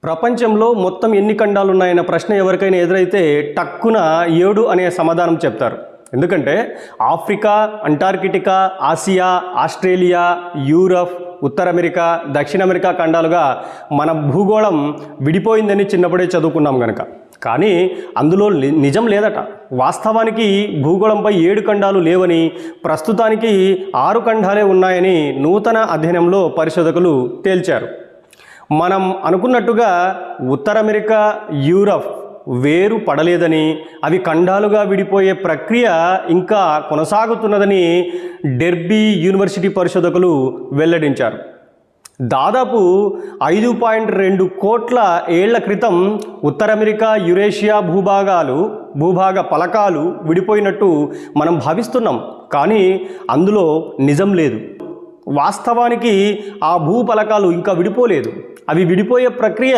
ప్రపంచంలో మొత్తం ఎన్ని ఖండాలు ఉన్నాయన్న ప్రశ్న ఎవరికైనా ఎదురైతే టక్కున 7 అనే సమాధానం చెప్తారు. ఎందుకంటే Africa, Antarctica, Asia, Australia, Europe, ఉత్తర అమెరికా, దక్షిణ అమెరికా ఖండాలుగా మన భూగోళం విడిపోయిందని చిన్నప్పుడే చదువుకున్నాం గనక. కానీ అందులో నిజం లేదట. వాస్తవానికి భూగోళంపై 7 ఖండాలు లేవని, ప్రస్తుతానికి 6 ఖండాలే ఉన్నాయని నూతన అధ్యయనంలో పరిశోధకులు తేల్చారు. మనం అనుకున్నట్టుగా ఉత్తర అమెరికా, యూరప్ వేరు పడలేదని, అవి ఖండాలుగా విడిపోయే ప్రక్రియ ఇంకా కొనసాగుతున్నదని డెర్బీ యూనివర్సిటీ పరిశోధకులు వెల్లడించారు. దాదాపు 5.2 కోట్ల ఏళ్ల క్రితం ఉత్తర అమెరికా, యురేషియా భూభాగ పలకాలు విడిపోయినట్టు మనం భావిస్తున్నాం. కానీ అందులో నిజం లేదు. వాస్తవానికి ఆ భూపలకాలు ఇంకా విడిపోలేదు. అవి విడిపోయే ప్రక్రియ